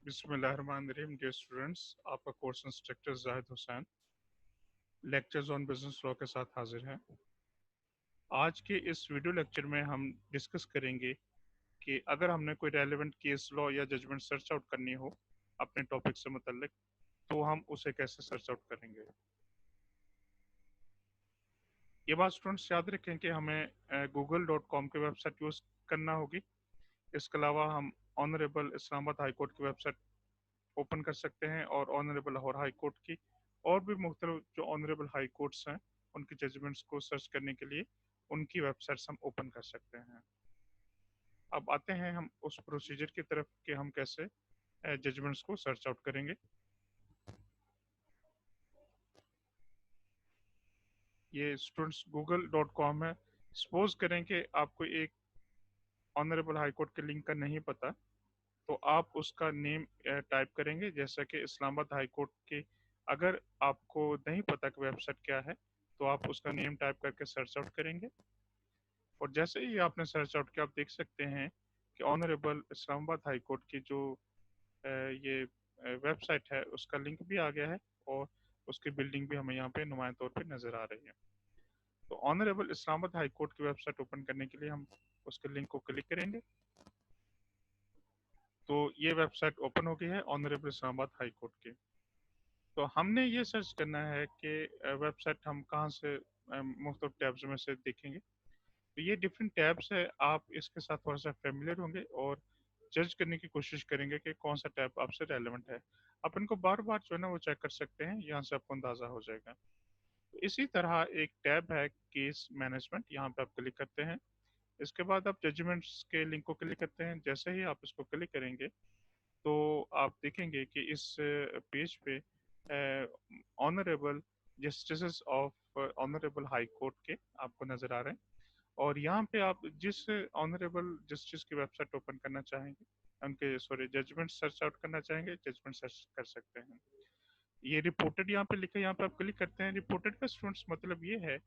बिस्मिल्लाहिर्रहमानिर्रहीम dear students, आपका course instructor Zahid Hussain lectures on business law के साथ हाजिर हैं। आज के इस वीडियो लेक्चर में हम डिस्कस करेंगे कि अगर हमने कोई रेलेवेंट केस लॉ या जजमेंट सर्च आउट करनी हो अपने टॉपिक से मुतल्लिक, तो हम उसे कैसे सर्च आउट करेंगे। ये बात स्टूडेंट्स याद रखें कि हमें google.com की वेबसाइट यूज़ करना होगी। इसके अलावा हम ऑनरेबल इस्लामाबाद हाई कोर्ट की वेबसाइट ओपन कर सकते हैं और ऑनरेबल लाहौर हाई कोर्ट की और भी मुख्तलिफ जो ऑनरेबल हाई कोर्ट्स हैं उनकी जजमेंट्स को सर्च करने के लिए उनकी वेबसाइट्स हम ओपन कर सकते हैं। अब आते हैं हम उस प्रोसीजर की तरफ कि हम कैसे जजमेंट्स को सर्च आउट करेंगे। ये स्टूडेंट्स google.com है। सपोज करें कि आपको एक ऑनरेबल हाई कोर्ट के लिंक का नहीं पता, तो आप उसका नेम टाइप करेंगे, जैसा कि इस्लामाबाद हाई कोर्ट की अगर आपको नहीं पता कि वेबसाइट क्या है तो आप उसका नेम टाइप करके सर्च आउट करेंगे। और जैसे ही आपने सर्च आउट किया, आप देख सकते हैं कि ऑनरेबल इस्लामाबाद हाई कोर्ट की जो ये वेबसाइट है उसका लिंक भी आ गया है और उसकी बिल्डिंग भी हमें यहाँ पे नुमाया तौर पे नज़र आ रही है। तो ऑनरेबल इस्लामाबाद हाई कोर्ट की वेबसाइट ओपन करने के लिए हम उसके लिंक को क्लिक करेंगे। तो ये वेबसाइट ओपन हो गई है ऑनरेबल इस्लामाबाद हाई कोर्ट की। तो हमने ये सर्च करना है कि वेबसाइट हम कहाँ से मुख्तलिफ टैब्स में से देखेंगे। तो ये डिफरेंट टैब्स है, आप इसके साथ थोड़ा सा फेमिलियर होंगे और जज करने की कोशिश करेंगे कि कौन सा टैब आपसे रेलेवेंट है। आप इनको बार बार जो है ना वो चेक कर सकते हैं, यहाँ से आपको अंदाज़ा हो जाएगा। तो इसी तरह एक टैब है केस मैनेजमेंट, यहाँ पे आप क्लिक करते हैं। इसके बाद आप जजमेंट्स के लिंक को क्लिक करते हैं। जैसे ही आप इसको क्लिक करेंगे तो आप देखेंगे कि इस पेज पे honourable justice of honourable high court के आपको नज़र आ रहे हैं। और यहाँ पे आप जिस ऑनरेबल जस्टिस की वेबसाइट ओपन करना चाहेंगे, उनके सॉरी जजमेंट सर्च आउट करना चाहेंगे, जजमेंट सर्च कर सकते हैं। ये रिपोर्टेड यहाँ पे लिखा है, यहाँ पे आप क्लिक करते हैं। रिपोर्टेड का स्टूडेंट्स मतलब ये है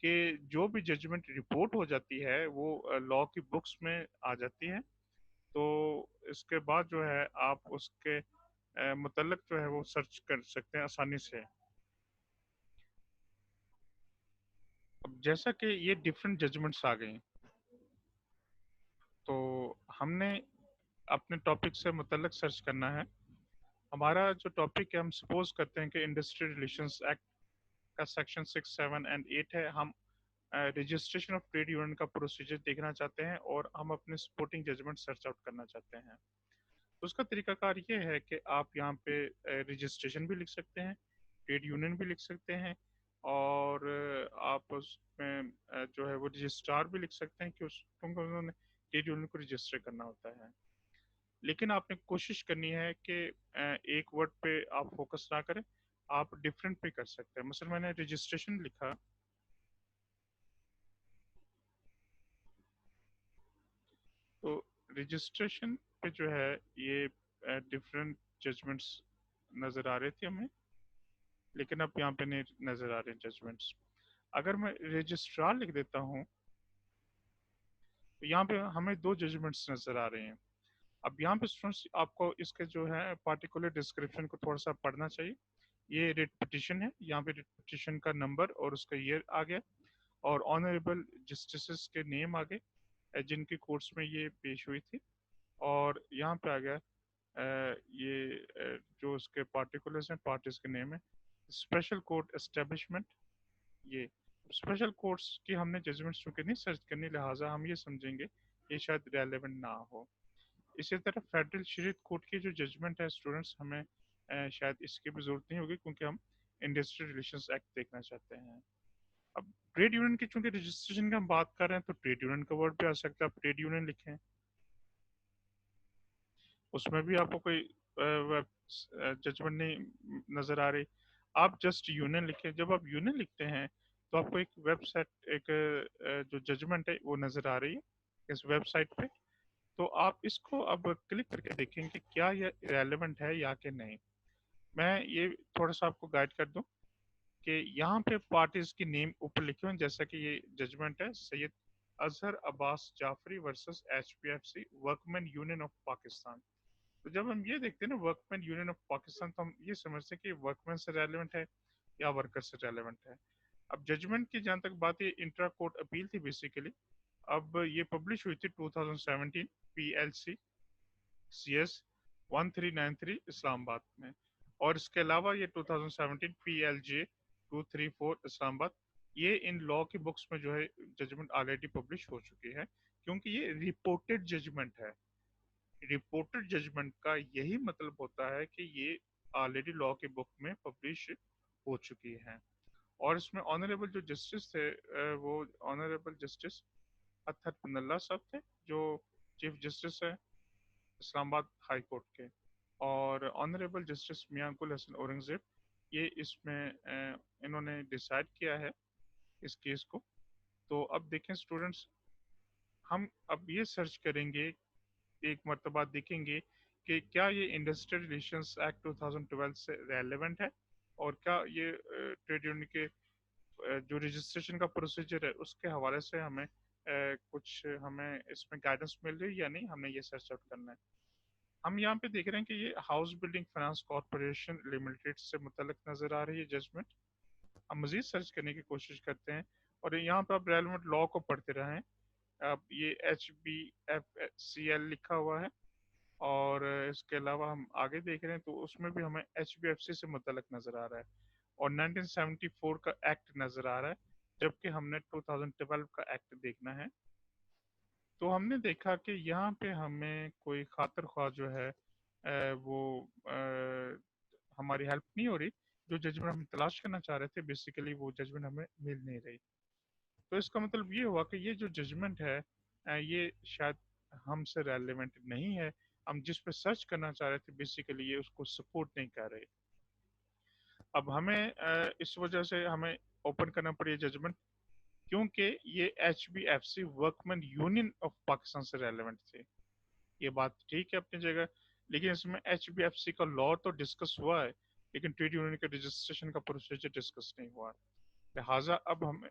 कि जो भी जजमेंट रिपोर्ट हो जाती है वो लॉ की बुक्स में आ जाती है। तो इसके बाद जो है आप उसके मुतल्लिक जो है वो सर्च कर सकते हैं आसानी से। अब जैसा कि ये डिफरेंट जजमेंट्स आ गई, तो हमने अपने टॉपिक से मुतल्लिक सर्च करना है। हमारा जो टॉपिक है, हम सपोज करते हैं कि इंडस्ट्रियल रिलेशंस एक्ट का सेक्शन 6, 7 एंड 8 है। हम रजिस्ट्रेशन ऑफ ट्रेड यूनियन का प्रोसीजर देखना चाहते हैं और हम अपने सपोर्टिंग जजमेंट सर्च आउट करना चाहते हैं। तो उसका तरीकाकार ये है कि आप यहाँ पे रजिस्ट्रेशन भी लिख सकते हैं, ट्रेड यूनियन भी लिख सकते हैं और आप उसमें जो है वो रजिस्ट्रार भी लिख सकते हैं कि उस क्योंकि उन्होंने ट्रेड यूनियन को रजिस्टर करना होता है। लेकिन आपने कोशिश करनी है कि एक वर्ड पे आप फोकस ना करें, आप डिफरेंट पे कर सकते हैं। मसलन मैंने रजिस्ट्रेशन लिखा, तो रजिस्ट्रेशन पे जो है ये डिफरेंट जजमेंट्स नज़र आ रहे थे हमें, लेकिन अब यहाँ पे नहीं नज़र आ रहे जजमेंट्स। अगर मैं रजिस्ट्रार लिख देता हूँ तो यहाँ पे हमें दो जजमेंट्स नज़र आ रहे हैं। अब यहाँ पे स्टूडेंट्स आपको इसके जो है पार्टिकुलर डिस्क्रिप्शन को थोड़ा सा पढ़ना चाहिए। ये रिट पिटिशन है, यहाँ पे रिट पिटिशन का नंबर और उसका ईयर आ गया और ऑनरेबल जस्टिस के नेम आ गए जिनकी कोर्ट्स में ये पेश हुई थी। और यहाँ पे आ गया ये जो उसके पार्टिकुलर्स हैं, पार्टीज के नेम है। स्पेशल कोर्ट एस्टेब्लिशमेंट, ये स्पेशल कोर्ट्स की हमने जजमेंट्स चूंकि नहीं सर्च करनी, लिहाजा हम ये समझेंगे ये शायद रेलेवेंट ना हो। इसी तरह फेडरल शरीयत कोर्ट की जो जजमेंट है स्टूडेंट्स, हमें शायद इसकी भी जरूरत नहीं होगी क्योंकि हम इंडस्ट्रियल रिलेशंस एक्ट देखना चाहते हैं। अब ट्रेड यूनियन की चूंकि रजिस्ट्रेशन की हम बात कर रहे हैं, तो ट्रेड यूनियन का वर्ड भी आ सकता है। आप ट्रेड यूनियन लिखें, उसमें भी आपको कोई जजमेंट नहीं नजर आ रही। आप जस्ट यूनियन लिखें। जब आप यूनियन लिखते हैं तो आपको एक वेबसाइट एक जो जजमेंट है वो नजर आ रही है इस वेबसाइट पे। तो आप इसको अब क्लिक करके देखें कि क्या ये रेलेवेंट है या कि नहीं। मैं ये थोड़ा सा आपको गाइड कर दूं कि यहाँ पे पार्टीज की नेम ऊपर लिखे हुए हैं, जैसा कि ये जजमेंट है Syed Azhar Abbas Jafri versus HPFC workman union of Pakistan. तो जब हम ये देखते हैं ना वर्कमैन यूनियन ऑफ पाकिस्तान, तो हम ये समझते हैं कि वर्कमैन से रेलेवेंट है या वर्कर से रेलेवेंट है। अब जजमेंट की जहाँ तक बात है, इंट्रा कोर्ट अपील थी बेसिकली। अब ये पब्लिश हुई थी 2017 PLC CS 1393 इस्लामाबाद में। और इसके अलावा ये 2017 PLJ 234 इस्लामाबाद, ये इन लॉ की बुक्स में जो है जजमेंट ऑलरेडी पब्लिश हो चुकी है, क्योंकि ये रिपोर्टेड जजमेंट है। रिपोर्टेड जजमेंट का यही मतलब होता है कि ये ऑलरेडी लॉ की बुक में पब्लिश हो चुकी है। और इसमें ऑनरेबल जो जस्टिस थे, वो ऑनरेबल जस्टिस अतहर पन्नल्ला साहब थे, जो चीफ जस्टिस है इस्लामाबाद हाई कोर्ट के। और ऑनरेबल जस्टिस मियां गुल हसन औरंगजेब, ये इसमें इन्होंने डिसाइड किया है इस केस को। तो अब देखें स्टूडेंट्स, हम अब ये सर्च करेंगे, एक मर्तबा देखेंगे कि क्या ये इंडस्ट्रियल रिलेशंस एक्ट 2012 से रेलेवेंट है, और क्या ये ट्रेड यूनियन के जो रजिस्ट्रेशन का प्रोसीजर है उसके हवाले से हमें कुछ हमें इसमें गाइडेंस मिल रही है या नहीं, हमें ये सर्च आउट करना है। हम यहाँ पे देख रहे हैं कि ये house building finance corporation limited से मुतल्लिक नजर आ रही है जजमेंट। हम मजीद सर्च करने की कोशिश करते हैं, और यहाँ पे आप रेलेवेंट लॉ को पढ़ते रहें। अब ये HBFCL लिखा हुआ है, और इसके अलावा हम आगे देख रहे हैं तो उसमें भी हमें HBFC से मुतल्लिक नजर आ रहा है, और 1974 का एक्ट नजर आ रहा है, जबकि हमने 2012 का एक्ट देखना है। तो हमने देखा कि यहाँ पे हमें कोई खातर ख्वाह जो है वो हमारी हेल्प नहीं हो रही। जो जजमेंट हम तलाश करना चाह रहे थे बेसिकली, वो जजमेंट हमें मिल नहीं रही। तो इसका मतलब ये हुआ कि ये जो जजमेंट है ये शायद हमसे रेलेवेंट नहीं है। हम जिस पे सर्च करना चाह रहे थे बेसिकली, ये उसको सपोर्ट नहीं कर रहे। अब हमें इस वजह से हमें ओपन करना पड़ी जजमेंट, क्योंकि ये HBFC workman union of Pakistan से रेलेवेंट थे। ये बात ठीक है अपनी जगह, लेकिन इसमें HBFC का लॉ तो डिस्कस हुआ है, लेकिन ट्रेड यूनियन के रजिस्ट्रेशन का प्रोसीजर डिस्कस नहीं हुआ। लिहाजा अब हमें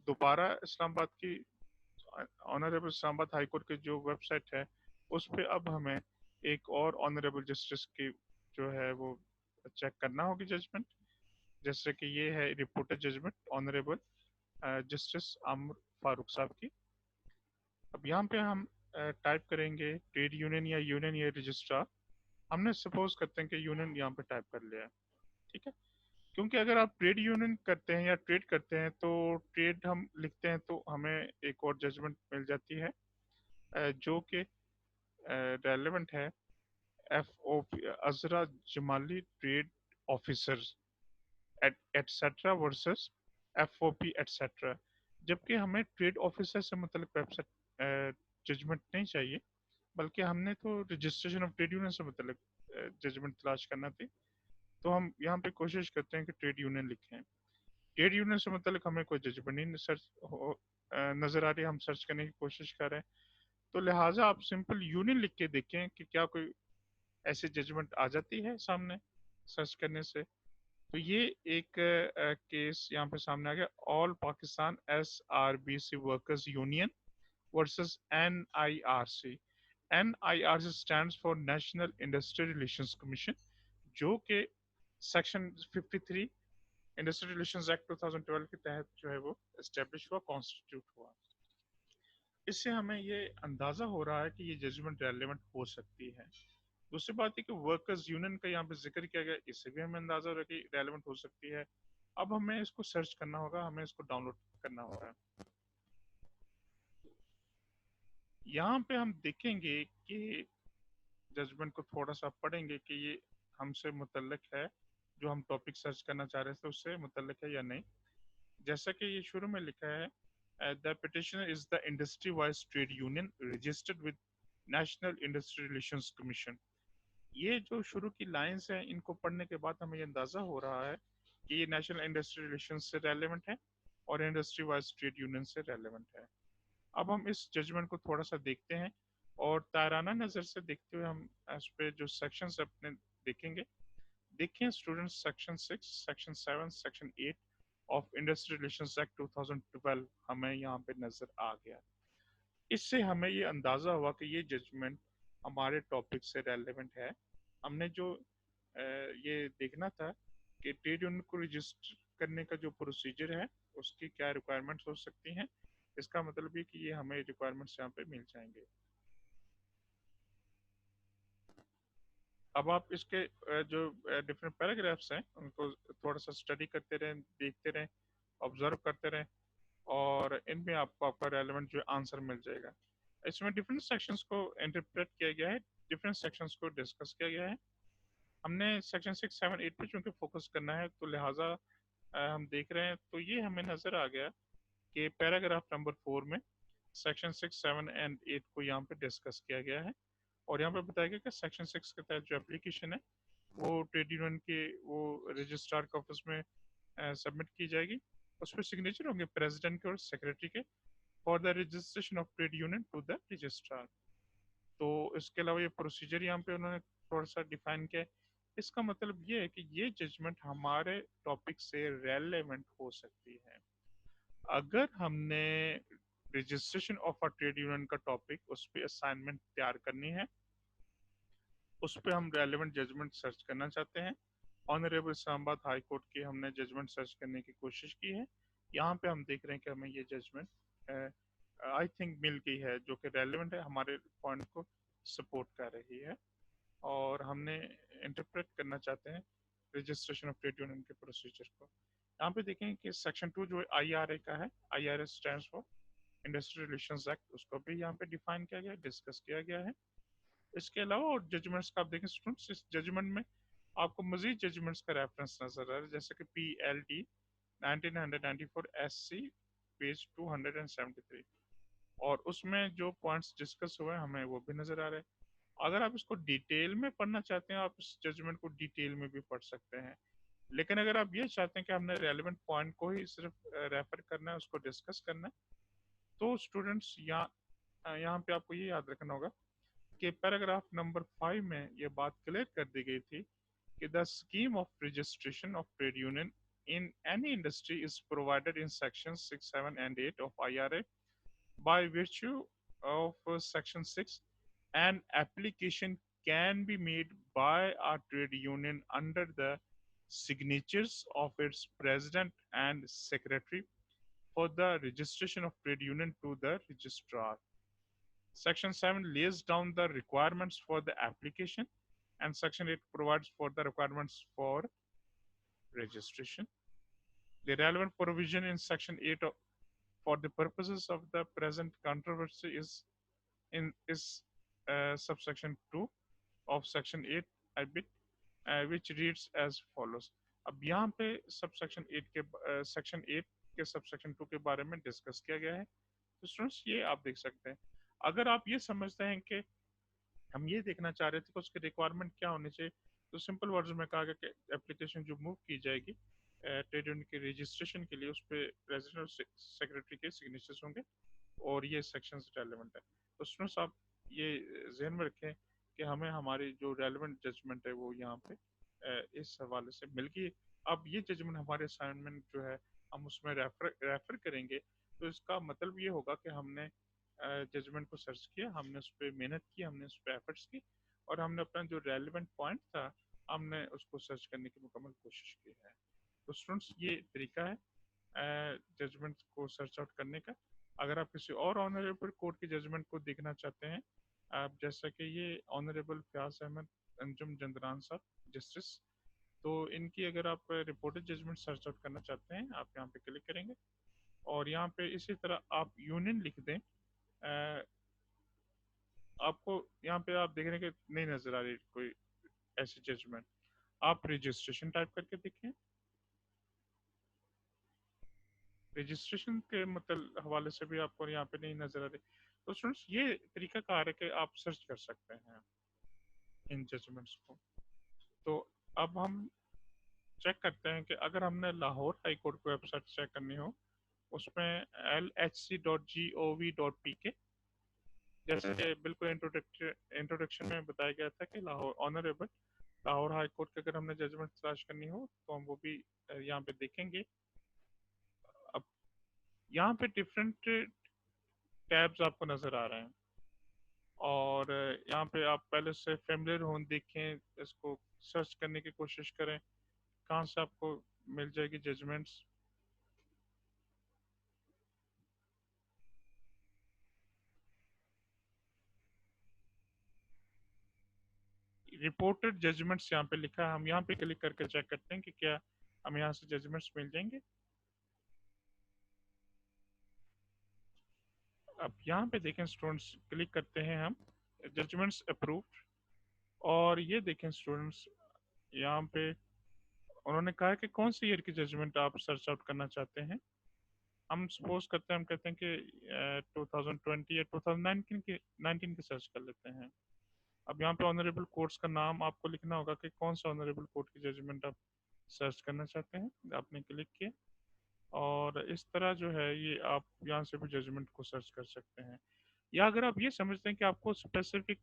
दोबारा इस्लामाबाद की ऑनरेबल इस्लामाबाद हाई कोर्ट की जो वेबसाइट है उस पे अब हमें एक और ऑनरेबल जस्टिस की जो है वो चेक करना होगी जजमेंट। जैसे कि ये है reported judgment honourable justice Aamir Farooq Sahab की। अब यहाँ पे हम टाइप करेंगे ट्रेड यूनियन या यूनियन या रजिस्ट्रार। हमने सपोज करते हैं कि यूनियन यहाँ पे टाइप कर लिया है, ठीक है। क्योंकि अगर आप ट्रेड यूनियन करते हैं या ट्रेड करते हैं तो ट्रेड हम लिखते हैं तो हमें एक और जजमेंट मिल जाती है जो कि रेलेवेंट है। FOP Azra Jamali trade officer etcetera versus FOP etcetera. जबकि हमें ट्रेड ऑफिसर से मतलब वेबसाइट जजमेंट नहीं चाहिए, बल्कि हमने तो रजिस्ट्रेशन ऑफ ट्रेड यूनियन से मतलब जजमेंट तलाश करना थी। तो हम यहाँ पे कोशिश करते हैं कि ट्रेड यूनियन लिखें। ट्रेड यूनियन से मतलब हमें कोई जजमेंट नहीं नजर आ रही, हम सर्च करने की कोशिश कर रहे हैं। तो लिहाजा आप सिंपल यूनियन लिख के देखें कि क्या कोई ऐसी जजमेंट आ जाती है सामने सर्च करने से। तो ये एक केस यहाँ पे सामने आ गया, all Pakistan SRBC workers union versus NIRC। NIRC stands for national industrial relations commission, जो कि सेक्शन 53 इंडस्ट्रियल रिलेशंस एक्ट 2012 के तहत जो है वो एस्टेब्लिश हुआ, कॉन्स्टिट्यूट हुआ। इससे हमें ये अंदाजा हो रहा है कि ये जजमेंट रेलेवेंट हो सकती है। दूसरी बात है कि वर्कर्स यूनियन का यहाँ पे जिक्र किया गया, इससे भी हमें अंदाजा हो रहा है कि रेलेवेंट हो सकती है। अब हमें इसको सर्च करना होगा, हमें इसको डाउनलोड करना होगा। यहाँ पे हम देखेंगे कि जजमेंट को थोड़ा सा पढ़ेंगे कि ये हमसे मुतल्लिक है, जो हम टॉपिक सर्च करना चाह रहे थे उससे मुतल्लिक है या नहीं। जैसा कि ये शुरू में लिखा है, the petitioner is the industry wise trade union registered with national industry relations commission. ये जो शुरू की लाइंस हैं, इनको पढ़ने के बाद हमें ये अंदाजा हो रहा है कि ये नेशनल इंडस्ट्री रिलेशन से रेलेवेंट है और इंडस्ट्री वाइज ट्रेड यूनियन से रेलेवेंट है। अब हम इस जजमेंट को थोड़ा सा देखते हैं, और ताराना नज़र से देखते हुए हम इस पे जो सेक्शंस अपने देखेंगे। देखें students, section 6, section 7, section 8 of industry relations act 2012 हमें यहाँ पे नजर आ गया। इससे हमें ये अंदाजा हुआ कि ये जजमेंट हमारे टॉपिक से रेलेवेंट है। हमने जो ये देखना था कि ट्रेड यूनियन को रजिस्टर करने का जो प्रोसीजर है उसकी क्या रिक्वायरमेंट्स हो सकती हैं। इसका मतलब ये कि ये हमें रिक्वायरमेंट्स यहाँ पे मिल जाएंगे। अब आप इसके जो डिफरेंट पैराग्राफ्स हैं उनको थोड़ा सा स्टडी करते रहें, देखते रहें, ऑब्जर्व करते रहें, और इनमें आपको आपका रेलेवेंट जो आंसर मिल जाएगा। इसमें डिफरेंट सेक्शंस को इंटरप्रेट किया गया है, डिफरेंट सेक्शंस को डिस्कस किया गया है। हमने सेक्शन 6, 7, 8 पे चूंकि फोकस करना है तो लिहाजा हम देख रहे हैं तो ये हमें नजर आ गया कि पैराग्राफ नंबर 4 में सेक्शन 6, 7 एंड 8 को यहाँ पे डिस्कस किया गया है। और यहाँ पे बताया गया कि सेक्शन 6 के तहत जो एप्लीकेशन है वो ट्रेड यूनियन के वो रजिस्ट्रार के ऑफिस में सबमिट की जाएगी। उस पर सिग्नेचर होंगे प्रेसिडेंट के और सेक्रेटरी के, for the registration of trade union to the registrar. तो इसके अलावा ये प्रोसीजर यहाँ पे उन्होंने थोड़ा सा डिफाइन किया है। इसका मतलब ये है कि ये जजमेंट हमारे टॉपिक से रेलेवेंट हो सकती है। अगर हमने registration of a trade union का टॉपिक उस पर असाइनमेंट तैयार करनी है, उस पर हम रेलेवेंट जजमेंट सर्च करना चाहते हैं, ऑनरेबल इस्लामाबाद हाई कोर्ट की हमने जजमेंट सर्च करने की कोशिश की है। यहाँ पे हम देख रहे हैं कि हमें ये जजमेंट आई थिंक मिल गई है जो कि रेलेवेंट है, हमारे पॉइंट को सपोर्ट कर रही है। और हमने इंटरप्रेट करना चाहते हैं रजिस्ट्रेशन ऑफ ट्रेड यूनियन के प्रोसीजर को। यहाँ पे देखें कि सेक्शन 2 जो IRA का है, IRA stands for industrial relations act, उसको भी यहाँ पे डिफाइन किया गया, डिस्कस किया गया है। इसके अलावा और जजमेंट्स का आप देखें स्टूडेंट्स, इस जजमेंट में आपको मजीद जजमेंट्स का रेफरेंस नजर आ रहा है, जैसे कि PLT 1994 SC पेज 273, और उसमें जो पॉइंट्स डिस्कस हुए हैं हमें वो भी नजर आ रहे हैं। अगर आप इसको डिटेल में पढ़ना चाहते हैं आप इस जजमेंट को डिटेल में भी पढ़ सकते हैं, लेकिन अगर आप ये चाहते हैं कि हमने रेलेवेंट पॉइंट को ही सिर्फ रेफर करना है, उसको डिस्कस करना है, तो स्टूडेंट्स यहाँ पे आपको ये याद रखना होगा कि पैराग्राफ नंबर 5 में ये बात क्लियर कर दी गई थी कि the scheme of registration of trade union in any industry is provided in sections 6, 7 and 8 of IRA. By virtue of section 6, an application can be made by a trade union under the signatures of its president and secretary for the registration of trade union to the registrar. Section 7 lays down the requirements for the application, and Section 8 provides for the requirements for registration. The relevant provision in Section 8 for the purposes of the present controversy is subsection 2 of Section 8 IBIT, which reads as follows. अब यहाँ पे subsection 8 के section 8 के subsection 2 के बारे में discuss किया गया है। तो स्टूडेंट्स ये आप देख सकते हैं। अगर आप ये समझते हैं कि हम ये देखना चाह रहे थे कि उसके रिक्वायरमेंट क्या होने चाहिए, तो सिंपल वर्ड्स में कहा गया कि एप्लीकेशन जो मूव की जाएगी ट्रेड यूनियन के रजिस्ट्रेशन के लिए, उस पर प्रेसिडेंट और सेक्रेटरी के सिग्नेचर्स होंगे, और ये सेक्शन रेलिवेंट है। तो स्टूडेंट्स आप ये जहन में रखें कि हमें हमारी जो रेलिवेंट जजमेंट है वो यहाँ पे इस हवाले से मिल गई। अब ये जजमेंट हमारे असाइनमेंट जो है हम उसमें रेफर करेंगे, तो इसका मतलब ये होगा कि हमने जजमेंट को सर्च किया, हमने उस पर मेहनत की, हमने उस पर एफर्ट्स की, और हमने अपना जो रेलिवेंट पॉइंट था हमने उसको सर्च करने की मुकम्मल कोशिश की है। तो स्टूडेंट्स ये तरीका है जजमेंट को सर्च आउट करने का। अगर आप किसी और ऑनरेबल कोर्ट की जजमेंट को देखना चाहते हैं, आप जैसा कि ये ऑनरेबल फयाज अहमद अंजुम जंदरान साहब जस्टिस, तो इनकी अगर आप रिपोर्टेड जजमेंट सर्च आउट करना चाहते हैं आप यहाँ पे क्लिक करेंगे, और यहाँ पे इसी तरह आप यूनियन लिख दें। आपको यहाँ पे आप देख रहे हैं कि नहीं नजर आ रही कोई ऐसी जजमेंट, आप रजिस्ट्रेशन टाइप करके देखें। रजिस्ट्रेशन के मतलब हवाले से भी आपको यहाँ पे नहीं नजर आ रही। तो स्टूडेंट्स ये तरीका कार है कि आप सर्च कर सकते हैं इन जजमेंट्स को। तो अब हम चेक करते हैं कि अगर हमने लाहौर हाई कोर्ट की वेबसाइट चेक करनी हो, उसमें LHC.gov.pk, जैसे कि बिल्कुल इंट्रोडक्शन में बताया गया था कि Lahore honourable Lahore high court की अगर हमने जजमेंट तलाश करनी हो तो हम वो भी यहाँ पे देखेंगे। अब यहाँ पे डिफरेंट टैब्स आपको नजर आ रहे हैं, और यहाँ पे आप पहले से फेमिलियर हों, देखें इसको, सर्च करने की कोशिश करें कहाँ से आपको मिल जाएगी जजमेंट्स। रिपोर्टेड जजमेंट्स यहाँ पे लिखा है, हम यहाँ पे क्लिक करके चेक करते हैं कि क्या हमें यहाँ से जजमेंट्स मिल जाएंगे। अब यहाँ पे देखें स्टूडेंट्स, क्लिक करते हैं हम, जजमेंट्स अप्रूव्ड, और ये देखें स्टूडेंट्स, यहाँ पे उन्होंने कहा है कि कौन सी ईयर की जजमेंट आप सर्च आउट करना चाहते हैं। हम सपोज करते हैं, हम कहते हैं कि 2020 या 2019 की 19 की सर्च कर लेते हैं। अब यहाँ पे ऑनरेबल कोर्ट्स का नाम आपको लिखना होगा कि कौन सा ऑनरेबल कोर्ट की जजमेंट आप सर्च करना चाहते हैं। आपने क्लिक किया, और इस तरह जो है ये आप यहाँ से भी जजमेंट को सर्च कर सकते हैं। या अगर आप ये समझते हैं कि आपको स्पेसिफिक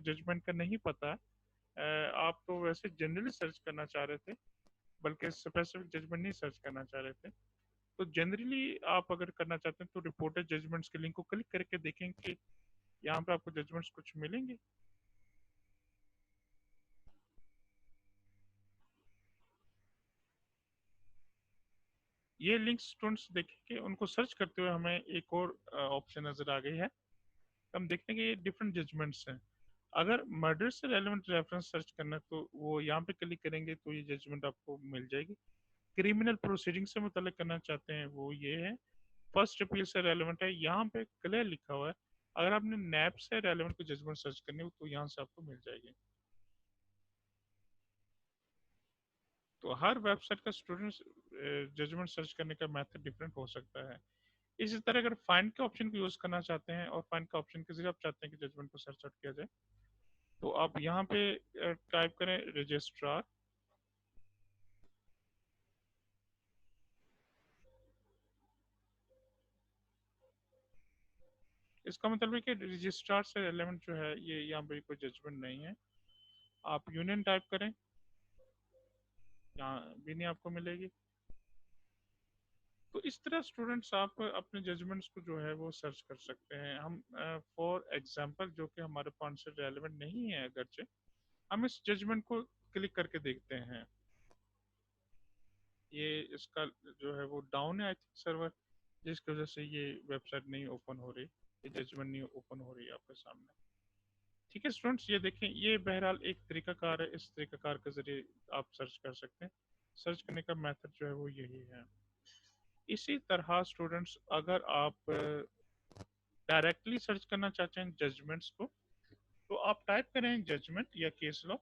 जजमेंट का नहीं पता है, आप तो वैसे जनरली सर्च करना चाह रहे थे, बल्कि स्पेसिफिक जजमेंट नहीं सर्च करना चाह रहे थे, तो जनरली आप अगर करना चाहते हैं तो रिपोर्टेड जजमेंट्स के लिंक को क्लिक करके देखें कि यहाँ पे आपको जजमेंट्स कुछ मिलेंगे। ये लिंक स्टूडेंट्स देखेंगे, उनको सर्च करते हुए हमें एक और ऑप्शन नजर आ गई है। हम देखते हैं कि ये डिफरेंट जजमेंट्स हैं। अगर मर्डर से रेलेवेंट रेफरेंस सर्च करना है तो वो यहाँ पे क्लिक करेंगे तो ये जजमेंट आपको मिल जाएगी। क्रिमिनल प्रोसीडिंग से मुतल्लिक करना चाहते हैं, वो ये है। फर्स्ट अपील से रेलेवेंट है, यहाँ पे क्लियर लिखा हुआ है। अगर आपने नैप से रेलेवेंट कोई जजमेंट सर्च करनी हो तो यहाँ से आपको मिल जाएगी। तो हर वेबसाइट का स्टूडेंट जजमेंट सर्च करने का मेथड डिफरेंट हो सकता है। इसी तरह अगर फाइंड के ऑप्शन को यूज करना चाहते हैं और फाइंड का ऑप्शन के जरिए आप चाहते हैं कि जजमेंट को सर्च आउट किया जाए, तो आप यहाँ पे टाइप करें रजिस्ट्रार। इसका मतलब है कि रजिस्ट्रार से रेलेवेंट जो है ये यहाँ पे कोई जजमेंट नहीं है। आप यूनियन टाइप करें, यहाँ भी नहीं आपको मिलेगी। तो इस तरह स्टूडेंट्स आप अपने जजमेंट्स को जो है वो सर्च कर सकते हैं। हम फॉर एग्जांपल, जो कि हमारे पास से रेलेवेंट नहीं है अगरचे, हम इस जजमेंट को क्लिक करके देखते हैं। ये इसका जो है वो डाउन है आई थिंक सर्वर, जिसकी वजह से ये वेबसाइट नहीं ओपन हो रही, ये जजमेंट नहीं ओपन हो रही है आपके सामने। ठीक है स्टूडेंट्स, ये देखें, ये बहरहाल एक तरीकाकार है, इस तरीकाकार के जरिए आप सर्च कर सकते हैं। सर्च करने का मेथड जो है वो यही है। इसी तरह स्टूडेंट्स, अगर आप डायरेक्टली सर्च करना चाहते हैं जजमेंट्स को, तो आप टाइप करें जजमेंट या case law.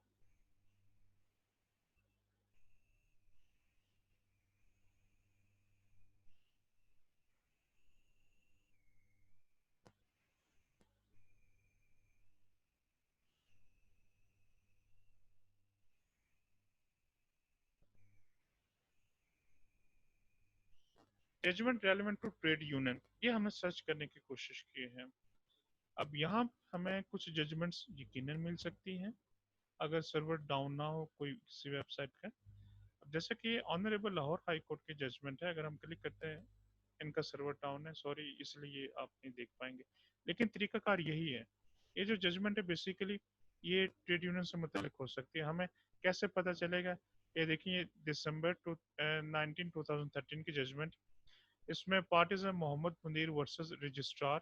Judgment relevant to trade union, ये हमने सर्च करने की कोशिश की है। अब यहाँ हमें कुछ जजमेंट्स यकीनन मिल सकती हैं अगर सर्वर डाउन ना हो कोई किसी वेबसाइट का। अब जैसे कि ऑनरेबल लाहौर हाई कोर्ट की जजमेंट है, अगर हम क्लिक करते हैं, इनका सर्वर डाउन है, सॉरी, इसलिए आप नहीं देख पाएंगे, लेकिन तरीकाकार यही है। ये जो जजमेंट है बेसिकली ये ट्रेड यूनियन से मुतल्लिक हो सकती है। हमें कैसे पता चलेगा? ये देखिए, दिसंबर 2013 की जजमेंट, इसमें पार्टीज है Mohammad Munir versus registrar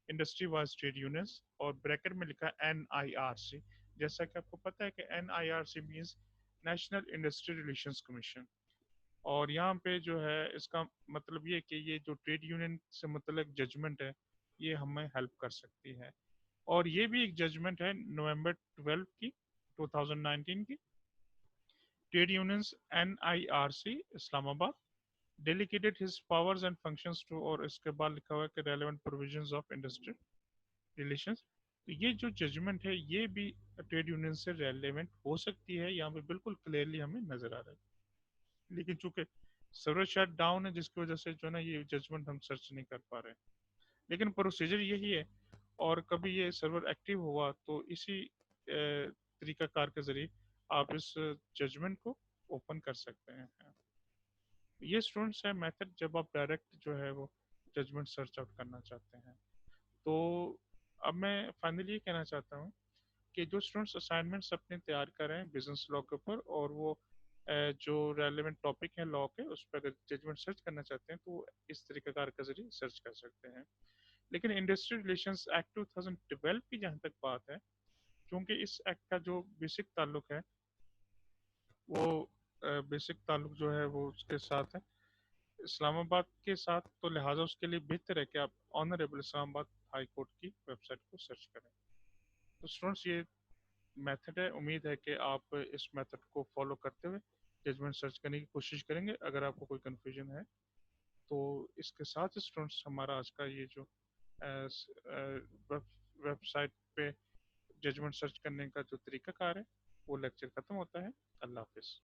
industry wise trade unions, और ब्रैकेट में लिखा है NIRC। जैसा कि आपको पता है कि NIRC means national industry relations commission. और यहाँ पे जो है इसका मतलब ये कि ये जो ट्रेड यूनियन से मतलब जजमेंट है, ये हमें हेल्प कर सकती है। और ये भी एक जजमेंट है नवंबर 12 की 2019 की, trade unions NIRC Islamabad delegated his powers and functions to, और इसके बाद लिखा हुआ है कि relevant provisions of industry relations। तो ये जो जजमेंट है ये भी ट्रेड यूनियन से रेलेवेंट हो सकती है, यहाँ पे बिल्कुल क्लियरली हमें नजर आ रहा है। लेकिन चूंकि सर्वर शट डाउन है, जिसकी वजह से जो है ना ये जजमेंट हम सर्च नहीं कर पा रहे हैं। लेकिन प्रोसीजर यही है, और कभी ये सर्वर एक्टिव हुआ तो इसी तरीकाकार के जरिए आप इस जजमेंट को ओपन कर सकते हैं। ये स्टूडेंट्स है मेथड, जब आप डायरेक्ट जो है वो जजमेंट सर्च आउट करना चाहते हैं। तो अब मैं फाइनली ये कहना चाहता हूँ कि जो स्टूडेंट्स असाइनमेंट्स अपने तैयार कर रहे हैं बिजनेस लॉ के ऊपर, और वो जो रेलेवेंट टॉपिक है लॉ के, उस पर अगर जजमेंट सर्च करना चाहते हैं तो वो इस तरीक़ेकार के जरिए सर्च कर सकते हैं। लेकिन इंडस्ट्रियल रिलेशंस एक्ट 2012 की जहाँ तक बात है, क्योंकि इस एक्ट का जो बेसिक ताल्लुक है वो बेसिक ताल्लुक जो है वो उसके साथ है इस्लामाबाद के साथ, तो लिहाजा उसके लिए बेहतर है कि आप ऑनरेबल इस्लामाबाद हाई कोर्ट की वेबसाइट को सर्च करें। तो स्टूडेंट्स, ये मेथड है, उम्मीद है कि आप इस मेथड को फॉलो करते हुए जजमेंट सर्च करने की कोशिश करेंगे। अगर आपको कोई कन्फ्यूजन है तो इसके साथ स्टूडेंट्स हमारा आज का ये जो वेबसाइट पे जजमेंट सर्च करने का जो तरीकाकार है वो लेक्चर खत्म होता है। अल्लाह हाफिज़।